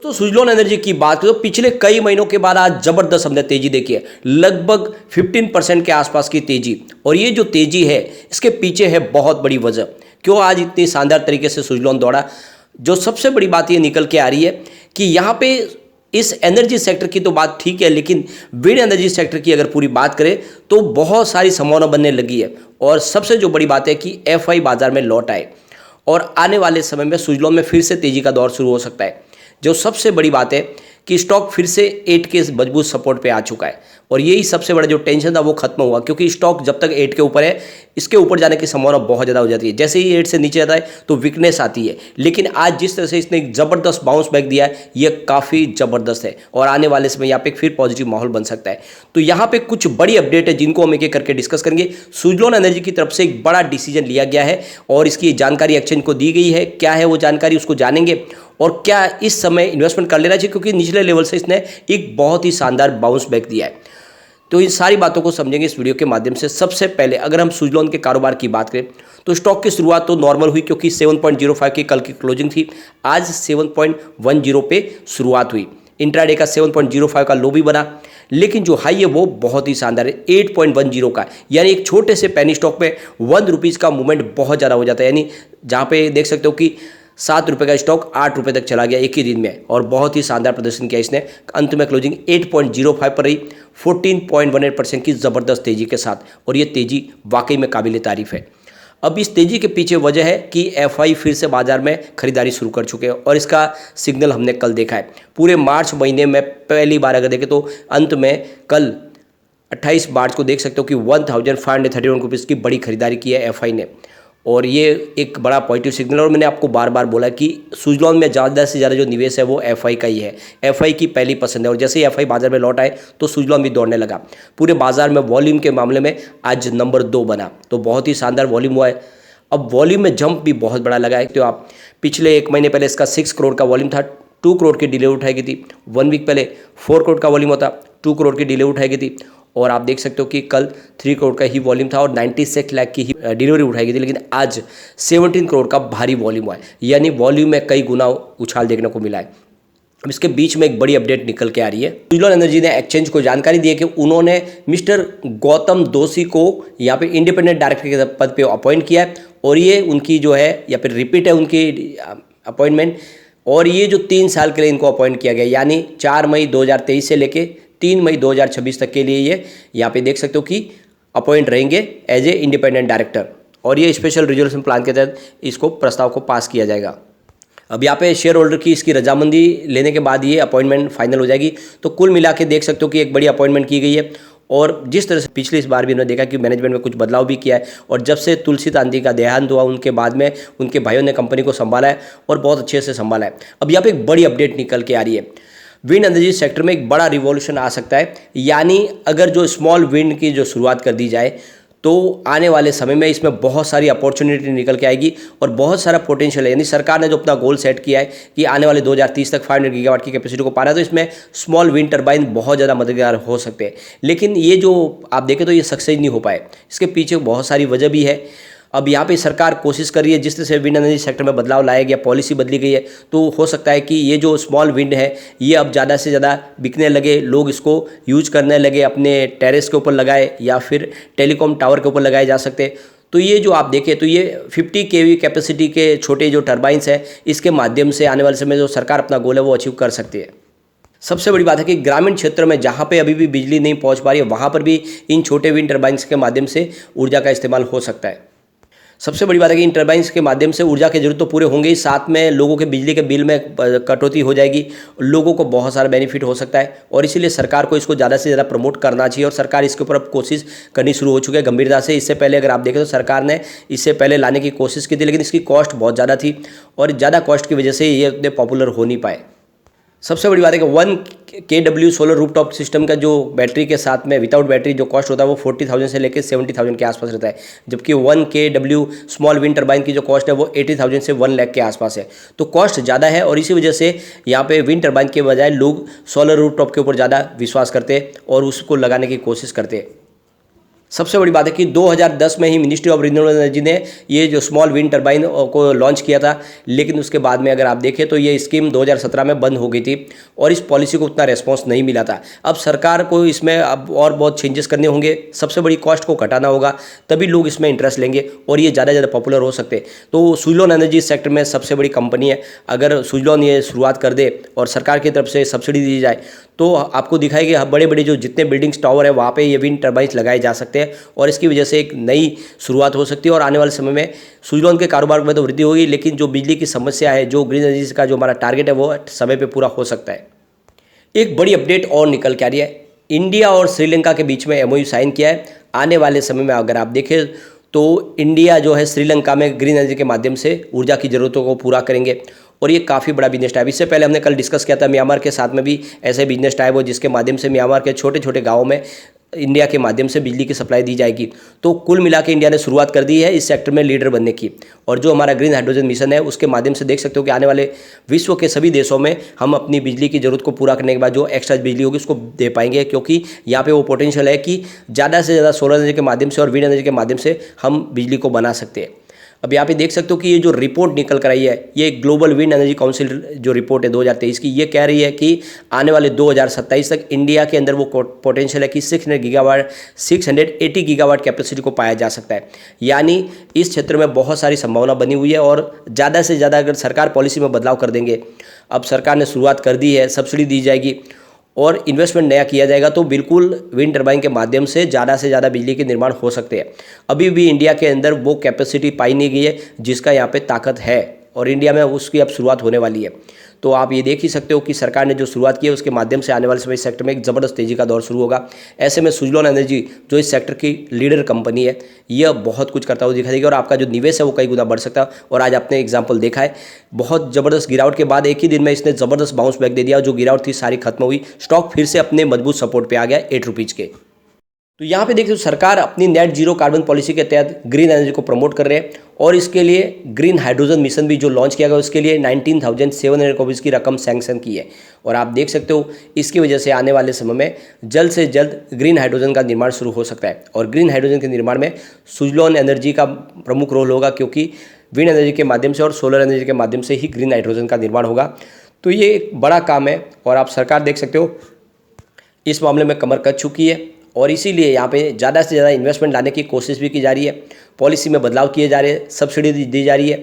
तो सुजलॉन एनर्जी की बात करें तो पिछले कई महीनों के बाद आज जबरदस्त हमने तेजी देखी है, लगभग 15% के आसपास की तेजी। और ये जो तेजी है इसके पीछे है बहुत बड़ी वजह, क्यों आज इतनी शानदार तरीके से सुजलॉन दौड़ा। जो सबसे बड़ी बात ये निकल के आ रही है कि यहाँ पे इस एनर्जी सेक्टर की तो बात ठीक है, लेकिन विंड एनर्जी सेक्टर की अगर पूरी बात करें तो बहुत सारी संभावना बनने लगी है। और सबसे जो बड़ी बात है कि एफआई बाजार में लौट आए और आने वाले समय में सुजलॉन में फिर से तेजी का दौर शुरू हो सकता है। जो सबसे बड़ी बात है कि स्टॉक फिर से 8 के मजबूत सपोर्ट पे आ चुका है और यही सबसे बड़ा जो टेंशन था वो खत्म हुआ, क्योंकि स्टॉक जब तक 8 के ऊपर है इसके ऊपर जाने की संभावना बहुत ज़्यादा हो जाती है। जैसे ही 8 से नीचे जाता है तो वीकनेस आती है, लेकिन आज जिस तरह से इसने एक ज़बरदस्त बाउंस बैक दिया है ये काफ़ी ज़बरदस्त है और आने वाले समय यहाँ पे फिर पॉजिटिव माहौल बन सकता है। तो यहाँ पे कुछ बड़ी अपडेट है जिनको हम एक एक करके डिस्कस करेंगे। सुजलॉन एनर्जी की तरफ से एक बड़ा डिसीजन लिया गया है और इसकी जानकारी एक्सचेंज को दी गई है। क्या है वो जानकारी उसको जानेंगे और क्या इस समय इन्वेस्टमेंट कर लेना चाहिए, क्योंकि निचले लेवल से इसने एक बहुत ही शानदार बाउंस बैक दिया है। तो इन सारी बातों को समझेंगे इस वीडियो के माध्यम से। सबसे पहले अगर हम सुजलॉन के कारोबार की बात करें तो स्टॉक की शुरुआत तो नॉर्मल हुई, क्योंकि 7.05 की कल की क्लोजिंग थी, आज 7.10 पे शुरुआत हुई। इंट्राडे का 7.05 का लो भी बना, लेकिन जो हाई है वो बहुत ही शानदार है 8.10 का, यानी एक छोटे से पेनी स्टॉक में 1 रुपीज़ का मूवमेंट बहुत ज़्यादा हो जाता है। यानी जहाँ पे देख सकते हो कि 7 रुपये का स्टॉक 8 रुपये तक चला गया एक ही दिन में और बहुत ही शानदार प्रदर्शन किया इसने। अंत में क्लोजिंग 8.05 पर रही, 14.18% की ज़बरदस्त तेज़ी के साथ, और ये तेज़ी वाकई में काबिल तारीफ़ है। अब इस तेज़ी के पीछे वजह है कि एफआई फिर से बाजार में खरीदारी शुरू कर चुके हैं और इसका सिग्नल हमने कल देखा है। पूरे मार्च महीने में पहली बार अगर देखें तो अंत में कल 28 मार्च को देख सकते हो कि 1531 रुपीज़ की बड़ी खरीदारी की है एफआई ने, और ये एक बड़ा पॉजिटिव सिग्नल। और मैंने आपको बार बार बोला कि सुजलॉन में ज़्यादा से ज़्यादा जो निवेश है वो एफआई का ही है, एफआई की पहली पसंद है। और जैसे ही एफआई बाजार में लौट आए तो सुजलॉन भी दौड़ने लगा। पूरे बाजार में वॉल्यूम के मामले में आज नंबर 2 बना, तो बहुत ही शानदार वॉल्यूम हुआ है। अब वॉल्यूम में जंप भी बहुत बड़ा लगा है। तो आप पिछले 1 महीने पहले इसका 6 करोड़ का वॉल्यूम था, 2 करोड़ की डिलीवरी उठाई गई थी। 1 वीक पहले 4 करोड़ का वॉल्यूम होता, 2 करोड़ की डिलीवरी उठाई गई थी। और आप देख सकते हो कि कल 3 करोड़ का ही वॉल्यूम था और 96 लाख की ही डिलीवरी उठाई गई थी, लेकिन आज 17 करोड़ का भारी वॉल्यूम हुआ है, यानी वॉल्यूम में कई गुना उछाल देखने को मिला है। अब इसके बीच में एक बड़ी अपडेट निकल के आ रही है। सुजलॉन एनर्जी ने एक्सचेंज को जानकारी दी है कि उन्होंने मिस्टर गौतम दोषी को यहाँ पे इंडिपेंडेंट डायरेक्टर के पद पे अपॉइंट किया है और ये उनकी जो है या फिर रिपीट है उनकी अपॉइंटमेंट, और ये जो 3 साल के लिए इनको अपॉइंट किया गया, यानी 4 मई 2023 से लेके 3 मई 2026 तक के लिए ये यहाँ पे देख सकते हो कि अपॉइंट रहेंगे एज ए इंडिपेंडेंट डायरेक्टर, और ये स्पेशल रिजोल्यूशन प्लान के तहत इसको प्रस्ताव को पास किया जाएगा। अब यहाँ पे शेयर होल्डर की इसकी रजामंदी लेने के बाद ये अपॉइंटमेंट फाइनल हो जाएगी। तो कुल मिला के देख सकते हो कि एक बड़ी अपॉइंटमेंट की गई है, और जिस तरह से पिछली इस बार भी उन्होंने देखा कि मैनेजमेंट में कुछ बदलाव भी किया है, और जब से तुलसी तांदी का देहांत हुआ उनके बाद में उनके भाइयों ने कंपनी को संभाला है और बहुत अच्छे से संभाला है। अब यहाँ पे एक बड़ी अपडेट निकल के आ रही है, विंड एनर्जी सेक्टर में एक बड़ा रिवॉल्यूशन आ सकता है। यानी अगर जो स्मॉल विंड की जो शुरुआत कर दी जाए तो आने वाले समय में इसमें बहुत सारी अपॉर्चुनिटी निकल के आएगी और बहुत सारा पोटेंशियल है। यानी सरकार ने जो अपना गोल सेट किया है कि आने वाले 2030 तक 500 गीगावाट की कैपेसिटी को पाना है, तो इसमें स्मॉल विंड टर्बाइन बहुत ज़्यादा मददगार हो सकते हैं। लेकिन ये जो आप देखें तो ये सक्सेस नहीं हो पाए, इसके पीछे बहुत सारी वजह भी है। अब यहाँ पे सरकार कोशिश कर रही है, जिस तरह से विंड एनर्जी सेक्टर में बदलाव लाया गया, पॉलिसी बदली गई है, तो हो सकता है कि ये जो स्मॉल विंड है ये अब ज़्यादा से ज़्यादा बिकने लगे, लोग इसको यूज करने लगे, अपने टेरेस के ऊपर लगाए या फिर टेलीकॉम टावर के ऊपर लगाए जा सकते। तो ये जो आप देखें तो ये 50 केवी कैपेसिटी के छोटे जो टर्बाइंस है, इसके माध्यम से आने वाले समय जो सरकार अपना गोल है वो अचीव कर सकती है। सबसे बड़ी बात है कि ग्रामीण क्षेत्र में जहाँ पे अभी भी बिजली नहीं पहुँच पा रही है, वहाँ पर भी इन छोटे विंड टर्बाइंस के माध्यम से ऊर्जा का इस्तेमाल हो सकता है। सबसे बड़ी बात है कि इन टर्बाइंस के माध्यम से ऊर्जा की जरूरत तो पूरे होंगे ही, साथ में लोगों के बिजली के बिल में कटौती हो जाएगी, लोगों को बहुत सारा बेनिफिट हो सकता है, और इसीलिए सरकार को इसको ज़्यादा से ज़्यादा प्रमोट करना चाहिए और सरकार इसके ऊपर अब कोशिश करनी शुरू हो चुकी है गंभीरता से। इससे पहले अगर आप देखें तो सरकार ने इससे पहले लाने की कोशिश की थी, लेकिन इसकी कॉस्ट बहुत ज़्यादा थी और ज़्यादा कॉस्ट की वजह से ये उतने पॉपुलर हो नहीं पाए। सबसे बड़ी बात है कि 1 kW सोलर रूफटॉप सिस्टम का जो बैटरी के साथ में विदाउट बैटरी जो कॉस्ट होता है वो 40,000 से लेकर 70,000 के आसपास रहता है, जबकि 1 kW स्मॉल विंड टर्बाइन की जो कॉस्ट है वो 80,000 से 1 लाख के आसपास है। तो कॉस्ट ज़्यादा है और इसी वजह से यहाँ पे विंड टर्बाइन के बजाय लोग सोलर रूफटॉप के ऊपर ज़्यादा विश्वास करते हैं और उसको लगाने की कोशिश करते हैं। सबसे बड़ी बात है कि 2010 में ही मिनिस्ट्री ऑफ रिन्यूएबल एनर्जी ने ये जो स्मॉल विंड टरबाइन को लॉन्च किया था, लेकिन उसके बाद में अगर आप देखें तो ये स्कीम 2017 में बंद हो गई थी और इस पॉलिसी को उतना रेस्पॉन्स नहीं मिला था। अब सरकार को इसमें अब और बहुत चेंजेस करने होंगे, सबसे बड़ी कॉस्ट को घटाना होगा, तभी लोग इसमें इंटरेस्ट लेंगे और ये ज़्यादा पॉपुलर हो सकते हैं। तो सुजलॉन एनर्जी सेक्टर में सबसे बड़ी कंपनी है। अगर सुजलॉन ये शुरुआत कर दे और सरकार की तरफ से सब्सिडी दी जाए तो आपको दिखाई कि बड़े बड़े जो जितने बिल्डिंग्स टावर है वहाँ पे ये विंड टर्बाइन्स लगाए जा सकते हैं और इसकी वजह से एक नई शुरुआत हो सकती है और आने वाले समय में सुजलॉन के कारोबार में तो वृद्धि होगी, लेकिन जो बिजली की समस्या है, जो ग्रीन एनर्जी का जो हमारा टारगेट है वो समय पे पूरा हो सकता है। एक बड़ी अपडेट और निकल के आ रही है, इंडिया और श्रीलंका के बीच में MOU साइन किया है। आने वाले समय में अगर आप देखें तो इंडिया जो है श्रीलंका में ग्रीन एनर्जी के माध्यम से ऊर्जा की ज़रूरतों को पूरा करेंगे और ये काफ़ी बड़ा बिजनेस टाइप। इससे पहले हमने कल डिस्कस किया था म्यांमार के साथ में भी ऐसे बिजनेस टाइप हो जिसके माध्यम से म्यांमार के छोटे छोटे गाँवों में इंडिया के माध्यम से बिजली की सप्लाई दी जाएगी। तो कुल मिला के इंडिया ने शुरुआत कर दी है इस सेक्टर में लीडर बनने की और जो हमारा ग्रीन हाइड्रोजन मिशन है उसके माध्यम से देख सकते हो कि आने वाले विश्व के सभी देशों में हम अपनी बिजली की ज़रूरत को पूरा करने के बाद जो एक्स्ट्रा बिजली होगी उसको दे पाएंगे, क्योंकि यहाँ पे वो पोटेंशियल है कि ज़्यादा से ज़्यादा सोलर एनर्जी के माध्यम से और विंड एनर्जी के माध्यम से हम बिजली को बना सकते हैं। अब यहाँ पे देख सकते हो कि ये जो रिपोर्ट निकल कर आई है, ये ग्लोबल विंड एनर्जी काउंसिल जो रिपोर्ट है 2023 की, ये कह रही है कि आने वाले 2027 तक इंडिया के अंदर वो पोटेंशियल है कि 680 गीगावाट कैपेसिटी को पाया जा सकता है। यानी इस क्षेत्र में बहुत सारी संभावना बनी हुई है और ज़्यादा से ज़्यादा अगर सरकार पॉलिसी में बदलाव कर देंगे, अब सरकार ने शुरुआत कर दी है, सब्सिडी दी जाएगी और इन्वेस्टमेंट नया किया जाएगा तो बिल्कुल विंड टरबाइन के माध्यम से ज़्यादा बिजली के निर्माण हो सकते हैं। अभी भी इंडिया के अंदर वो कैपेसिटी पाई नहीं गई है जिसका यहाँ पे ताकत है और इंडिया में उसकी अब शुरुआत होने वाली है। तो आप ये देख ही सकते हो कि सरकार ने जो शुरुआत की है उसके माध्यम से आने वाले समय इस सेक्टर में एक ज़बरदस्त तेज़ी का दौर शुरू होगा। ऐसे में सुजलॉन एनर्जी जो इस सेक्टर की लीडर कंपनी है, यह बहुत कुछ करता हुआ दिखाई देगी और आपका जो निवेश है वो कई गुना बढ़ सकता है। और आज आपने एग्जाम्पल देखा है, बहुत ज़बरदस्त गिरावट के बाद एक ही दिन में इसने ज़बरदस्त बाउंस बैक दे दिया। जो गिरावट थी सारी खत्म हुई, स्टॉक फिर से अपने मजबूत सपोर्ट पर आ गया 8 रुपीज़ के। तो यहाँ पे देखते हो सरकार अपनी नेट जीरो कार्बन पॉलिसी के तहत ग्रीन एनर्जी को प्रमोट कर रहे हैं और इसके लिए ग्रीन हाइड्रोजन मिशन भी जो लॉन्च किया गया उसके लिए 19,700 करोड़ की रकम सैंक्शन की है। और आप देख सकते हो इसकी वजह से आने वाले समय में जल्द से जल्द ग्रीन हाइड्रोजन का निर्माण शुरू हो सकता है और ग्रीन हाइड्रोजन के निर्माण में सुजलॉन एनर्जी का प्रमुख रोल होगा, क्योंकि विंड एनर्जी के माध्यम से और सोलर एनर्जी के माध्यम से ही ग्रीन हाइड्रोजन का निर्माण होगा। तो ये एक बड़ा काम है और आप सरकार देख सकते हो इस मामले में कमर कस चुकी है और इसीलिए यहाँ पे ज़्यादा से ज़्यादा इन्वेस्टमेंट लाने की कोशिश भी की जा रही है, पॉलिसी में बदलाव किए जा रहे हैं, सब्सिडी दी जा रही है।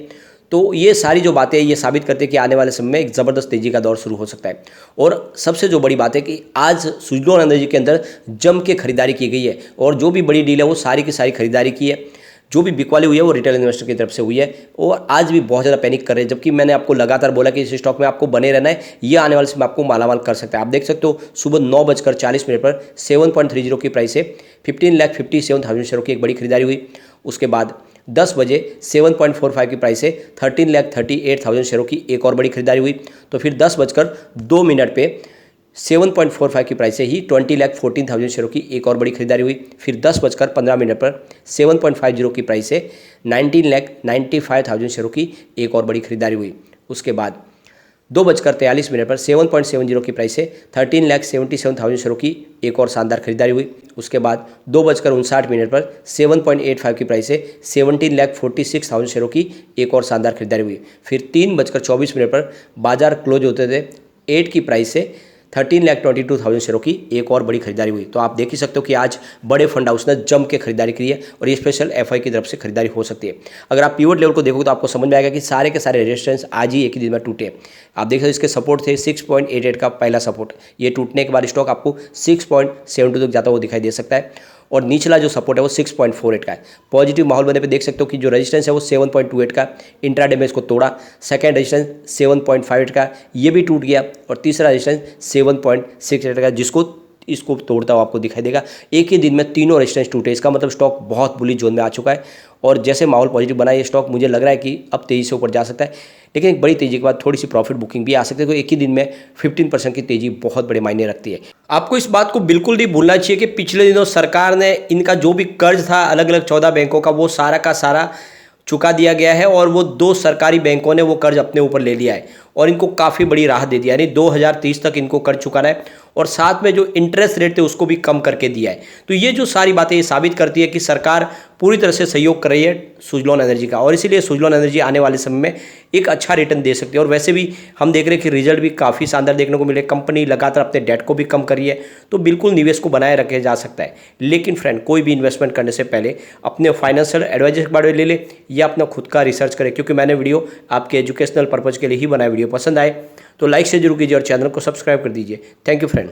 तो ये सारी जो बातें ये साबित करते हैं कि आने वाले समय में एक ज़बरदस्त तेज़ी का दौर शुरू हो सकता है। और सबसे जो बड़ी बात है कि आज सुजलॉन एनर्जी के अंदर जम के खरीदारी की गई है और जो भी बड़ी डील है वो सारी की सारी खरीदारी की है। जो भी बिकवाली हुई है वो रिटेल इन्वेस्टर की तरफ से हुई है और आज भी बहुत ज़्यादा पैनिक कर रहे हैं, जबकि मैंने आपको लगातार बोला कि इस स्टॉक में आपको बने रहना है, ये आने वाले समय आपको मालामाल कर सकता है। आप देख सकते हो सुबह 9:40 पर 7.30 की प्राइस से 15,57,000 शेयरों की एक बड़ी खरीदारी हुई। उसके बाद 10 बजे 7.45 की प्राइस से 13,38,000 शेयरों की एक और बड़ी खरीदारी हुई। तो फिर 10:02 पे 7.45 की प्राइस से ही 20,14,000 शेयरों की एक और बड़ी खरीदारी हुई। फिर 10:15 पर 7.50 की प्राइस से 19,95,000 शेयरों की एक और बड़ी खरीदारी हुई। उसके बाद 2:43 पर 7.70 की प्राइस से 13,77,000 शेयरों की एक और शानदार खरीदारी हुई। उसके बाद 2:59 पर 7.85 की प्राइस से 17,46,000 शेयरों की एक और शानदार खरीदारी हुई। फिर 3:24 पर बाजार क्लोज होते थे 8 की प्राइस से 13,22,000 शेयरों की एक और बड़ी खरीदारी हुई। तो आप देख ही सकते हो कि आज बड़े फंड हाउस ने जम के खरीदारी की है और ये स्पेशल एफआई की तरफ से खरीदारी हो सकती है। अगर आप पिवट लेवल को देखोगे तो आपको समझ में आएगा कि सारे के सारे रेजिस्टेंस आज ही एक ही दिन में टूटे। आप देख सकते हो इसके सपोर्ट थे 6.88 का पहला सपोर्ट, ये टूटने के बाद स्टॉक आपको 6.72 तक जाता हुआ दिखाई दे सकता है और निचला जो सपोर्ट है वो 6.48 का है। पॉजिटिव माहौल बनने पे देख सकते हो कि जो रेजिस्टेंस है वो 7.28 का, इंट्राडे में इसको तोड़ा। सेकंड रेजिस्टेंस 7.58 का, ये भी टूट गया और तीसरा रेजिस्टेंस 7.68 का, जिसको इसको तोड़ता हुआ आपको दिखाई देगा। एक ही दिन में तीनों रेजिस्टेंस टूटे, इसका मतलब स्टॉक बहुत बुलिश जोन में आ चुका है और जैसे माहौल पॉजिटिव बना ये स्टॉक मुझे लग रहा है कि अब तेज़ी से ऊपर जा सकता है, लेकिन एक बड़ी तेज़ी के बाद थोड़ी सी प्रॉफिट बुकिंग भी आ सकती है। तो एक ही दिन में 15% की तेज़ी बहुत बड़े मायने रखती है। आपको इस बात को बिल्कुल नहीं भूलना चाहिए कि पिछले दिनों सरकार ने इनका जो भी कर्ज था अलग अलग 14 बैंकों का वो सारा का सारा चुका दिया गया है और वो 2 सरकारी बैंकों ने वो कर्ज अपने ऊपर ले लिया है और इनको काफ़ी बड़ी राहत दे दिया, यानी 2030 तक इनको कर चुकाना है और साथ में जो इंटरेस्ट रेट थे उसको भी कम करके दिया है। तो ये जो सारी बातें ये साबित करती है कि सरकार पूरी तरह से सहयोग कर रही है सुजलॉन एनर्जी का, और इसीलिए सुजलॉन एनर्जी आने वाले समय में एक अच्छा रिटर्न दे सकती है। और वैसे भी हम देख रहे हैं कि रिजल्ट भी काफ़ी शानदार देखने को मिले, कंपनी लगातार अपने डेट को भी कम कर रही है, तो बिल्कुल निवेश को बनाए रखा जा सकता है। लेकिन फ्रेंड, कोई भी इन्वेस्टमेंट करने से पहले अपने फाइनेंशियल एडवाइजर के बारे में ले ले या अपना खुद का रिसर्च करें, क्योंकि मैंने वीडियो आपके एजुकेशनल पर्पज़ के लिए ही बनाया। वीडियो पसंद आए तो लाइक से जरूर कीजिए और चैनल को सब्सक्राइब कर दीजिए। Thank you friend.